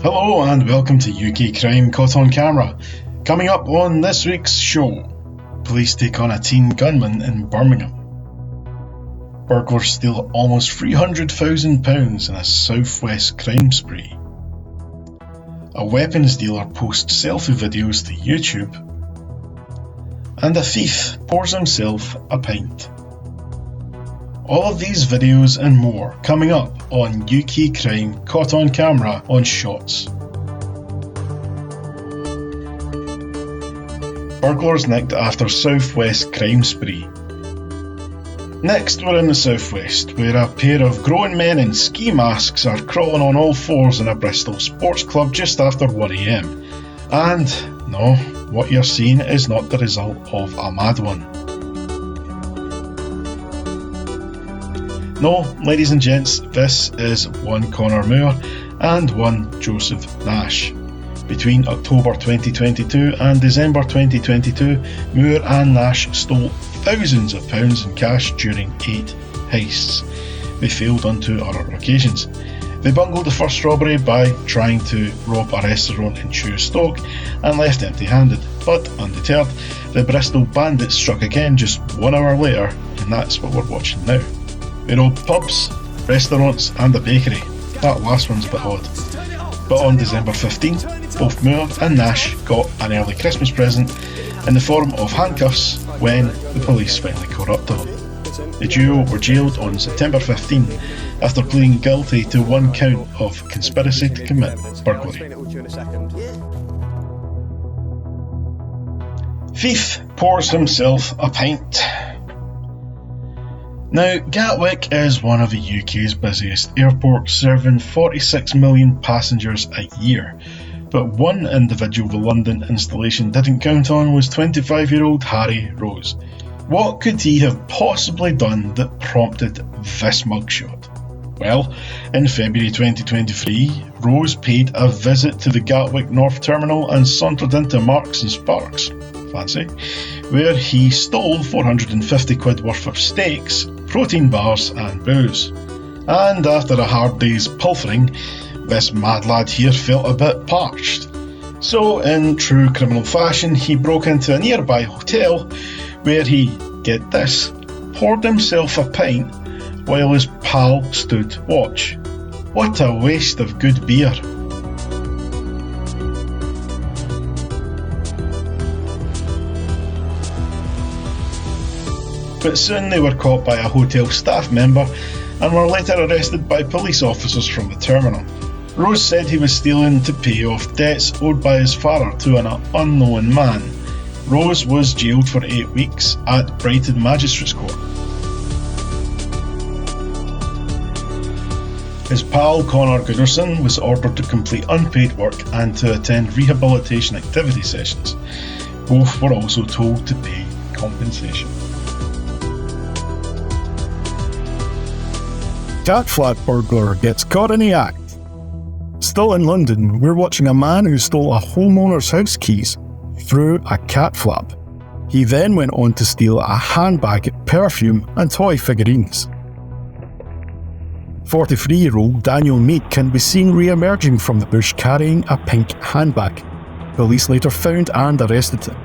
Hello and welcome to UK Crime Caught on Camera. Coming up on this week's show, police take on a teen gunman in Birmingham. Burglars steal almost £300,000 in a southwest crime spree. A weapons dealer posts selfie videos to YouTube. And a thief pours himself a pint. All of these videos and more coming up on UK Crime Caught on Camera on Shots. Burglarsnecked after southwest crime spree. Next, we're in the southwest, where a pair of grown men in ski masks are crawling on all fours in a Bristol sports club just after 1am. And no, what you're seeing is not the result of a mad one. No, ladies and gents, this is one Connor Moore and one Joseph Nash. Between October 2022 and December 2022, Moore and Nash stole thousands of pounds in cash during 8 heists. They failed on 2 other occasions. They bungled the first robbery by trying to rob a restaurant in Chewstoke and left empty-handed, but undeterred, the Bristol bandits struck again just 1 hour later, and that's what we're watching now. They robbed pubs, restaurants and a bakery. That last one's a bit odd. But on December 15th, both Moore and Nash got an early Christmas present in the form of handcuffs when the police finally caught up to them. The duo were jailed on September 15 after pleading guilty to 1 count of conspiracy to commit burglary. Thief pours himself a pint. Now, Gatwick is one of the UK's busiest airports, serving 46 million passengers a year. But one individual the London installation didn't count on was 25-year-old Harry Rose. What could he have possibly done that prompted this mugshot? Well, in February 2023, Rose paid a visit to the Gatwick North Terminal and sauntered into Marks and Sparks, fancy, where he stole £450 worth of steaks, protein bars and booze. And after a hard day's pilfering, this mad lad here felt a bit parched. So in true criminal fashion, he broke into a nearby hotel where he, get this, poured himself a pint while his pal stood watch. What a waste of good beer. But soon they were caught by a hotel staff member and were later arrested by police officers from the terminal. Rose said he was stealing to pay off debts owed by his father to an unknown man. Rose was jailed for 8 weeks at Brighton Magistrates Court. His pal Connor Gooderson was ordered to complete unpaid work and to attend rehabilitation activity sessions. Both were also told to pay compensation. Cat flat burglar gets caught in the act. Still in London, we're watching a man who stole a homeowner's house keys through a cat flap. He then went on to steal a handbag, perfume and toy figurines. 43-year-old Daniel Meek can be seen re-emerging from the bush carrying a pink handbag. Police later found and arrested him.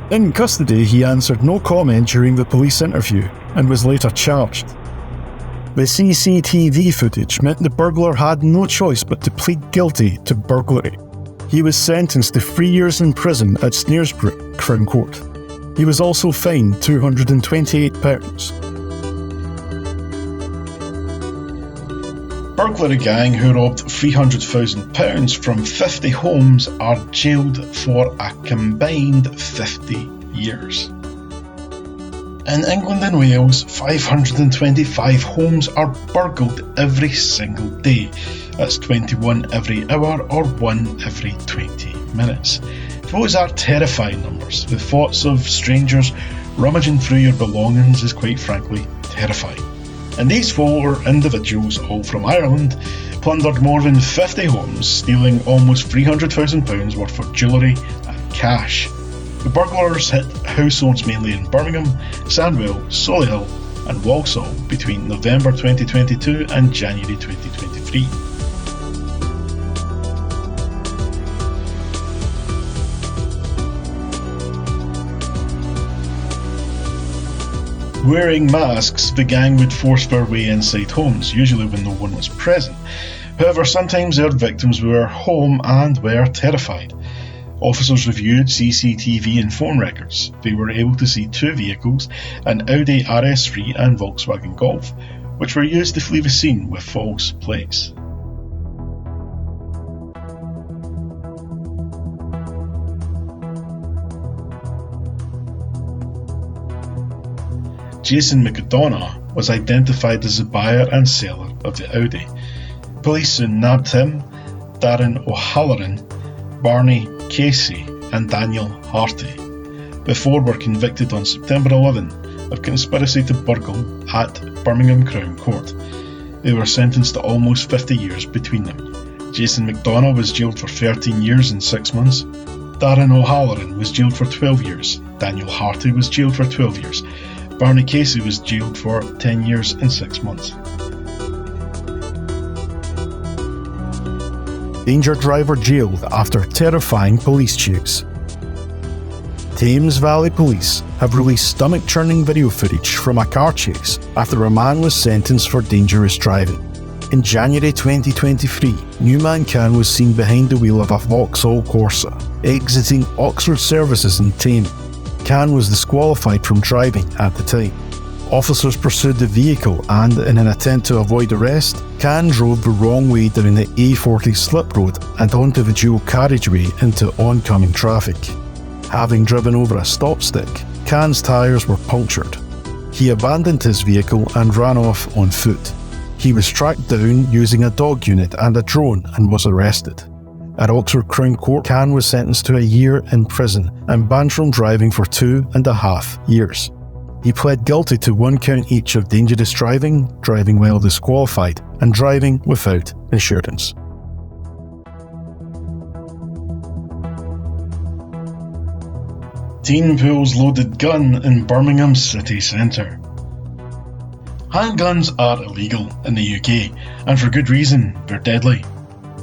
In custody, he answered no comment during the police interview and was later charged. The CCTV footage meant the burglar had no choice but to plead guilty to burglary. He was sentenced to 3 years in prison at Snaresbrook Crown Court. He was also fined £228. Burglary gang who robbed £300,000 from 50 homes are jailed for a combined 50 years. In England and Wales, 525 homes are burgled every single day. That's 21 every hour or 1 every 20 minutes. Those are terrifying numbers. The thoughts of strangers rummaging through your belongings is quite frankly terrifying. And these 4 individuals, all from Ireland, plundered more than 50 homes, stealing almost £300,000 worth of jewellery and cash. The burglars hit households mainly in Birmingham, Sandwell, Solihull and Walsall between November 2022 and January 2023. Wearing masks, the gang would force their way inside homes, usually when no one was present. However, sometimes their victims were home and were terrified. Officers reviewed CCTV and phone records. They were able to see two vehicles, an Audi RS3 and Volkswagen Golf, which were used to flee the scene with false plates. Jason McDonough was identified as the buyer and seller of the Audi. Police soon nabbed him, Darren O'Halloran, Barney Casey and Daniel Harty. The four were convicted on September 11 of conspiracy to burgle at Birmingham Crown Court. They were sentenced to almost 50 years between them. Jason McDonough was jailed for 13 years and 6 months. Darren O'Halloran was jailed for 12 years. Daniel Harty was jailed for 12 years. Barney Casey was jailed for 10 years and 6 months. Danger driver jailed after terrifying police chase. Thames Valley Police have released stomach-churning video footage from a car chase after a man was sentenced for dangerous driving. In January 2023, Newman Can was seen behind the wheel of a Vauxhall Corsa, exiting Oxford Services in Tame. Can was disqualified from driving at the time. Officers pursued the vehicle and, in an attempt to avoid arrest, Can drove the wrong way down the A40 slip road and onto the dual carriageway into oncoming traffic. Having driven over a stop stick, Can's tyres were punctured. He abandoned his vehicle and ran off on foot. He was tracked down using a dog unit and a drone and was arrested. At Oxford Crown Court, Can was sentenced to a year in prison and banned from driving for 2.5 years. He pled guilty to 1 count each of dangerous driving, driving while disqualified, and driving without insurance. Teen pulls loaded gun in Birmingham city centre. Handguns are illegal in the UK, and for good reason, they're deadly.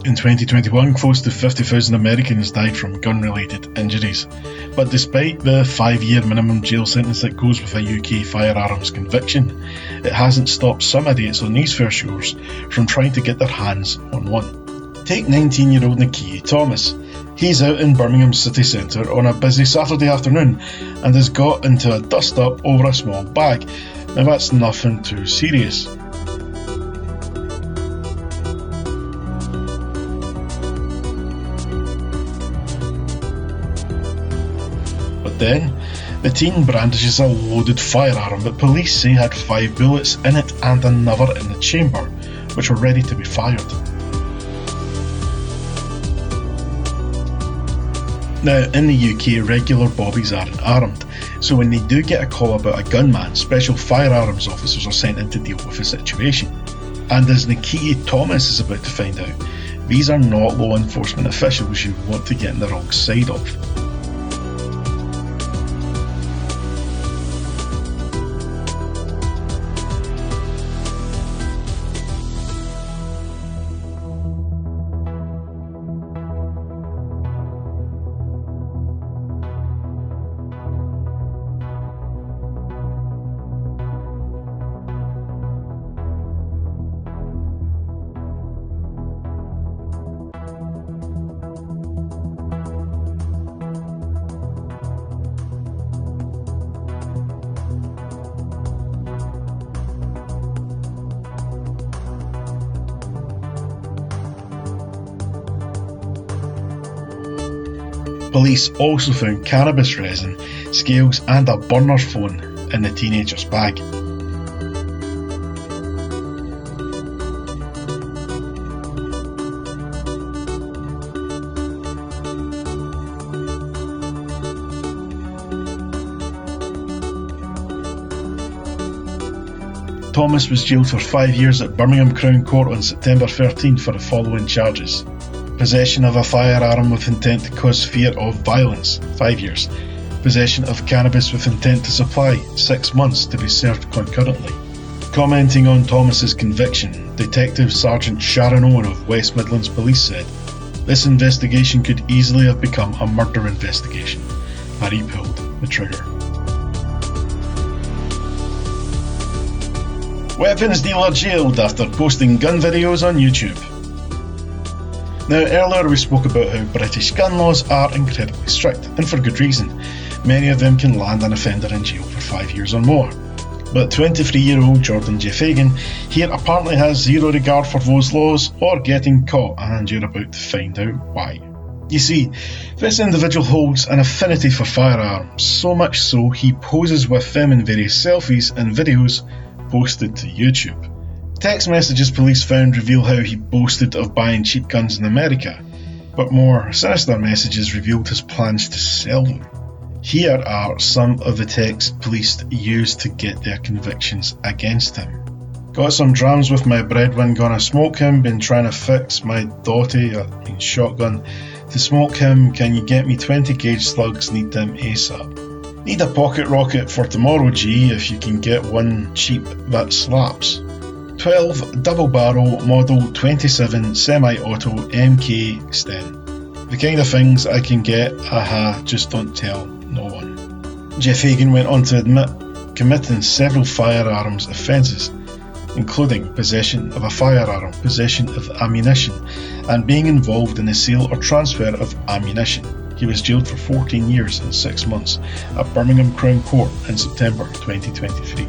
In 2021, close to 50,000 Americans died from gun-related injuries. But despite the 5-year minimum jail sentence that goes with a UK firearms conviction, it hasn't stopped some idiots on these fair shores from trying to get their hands on one. Take 19-year-old Nikia Thomas. He's out in Birmingham city centre on a busy Saturday afternoon and has got into a dust-up over a small bag. Now that's nothing too serious. Then, the teen brandishes a loaded firearm that police say had 5 bullets in it and another in the chamber, which were ready to be fired. Now, in the UK, regular bobbies aren't armed, so when they do get a call about a gunman, special firearms officers are sent in to deal with the situation. And as Nikia Thomas is about to find out, these are not law enforcement officials you want to get on the wrong side of. Police also found cannabis resin, scales and a burner phone in the teenager's bag. Thomas was jailed for 5 years at Birmingham Crown Court on September 13 for the following charges. Possession of a firearm with intent to cause fear of violence, 5 years. Possession of cannabis with intent to supply, 6 months to be served concurrently. Commenting on Thomas's conviction, Detective Sergeant Sharon Owen of West Midlands Police said, "This investigation could easily have become a murder investigation," and he pulled the trigger. Weapons dealer jailed after posting gun videos on YouTube. Now, earlier we spoke about how British gun laws are incredibly strict, and for good reason. Many of them can land an offender in jail for 5 years or more. But 23-year-old Jordan J. Fagan here apparently has zero regard for those laws or getting caught, and you're about to find out why. You see, this individual holds an affinity for firearms, so much so he poses with them in various selfies and videos posted to YouTube. Text messages police found reveal how he boasted of buying cheap guns in America, but more sinister messages revealed his plans to sell them. Here are some of the texts police used to get their convictions against him. Got some drams with my breadwin, gonna smoke him, been trying to fix my shotgun. To smoke him, can you get me 20 gauge slugs, need them ASAP. Need a pocket rocket for tomorrow, G, if you can get one cheap that slaps. 12 double barrel model 27 semi-auto MK Sten. The kind of things I can get, just don't tell no one. Jeff Hagan went on to admit committing several firearms offences, including possession of a firearm, possession of ammunition, and being involved in the sale or transfer of ammunition. He was jailed for 14 years and 6 months at Birmingham Crown Court in September 2023.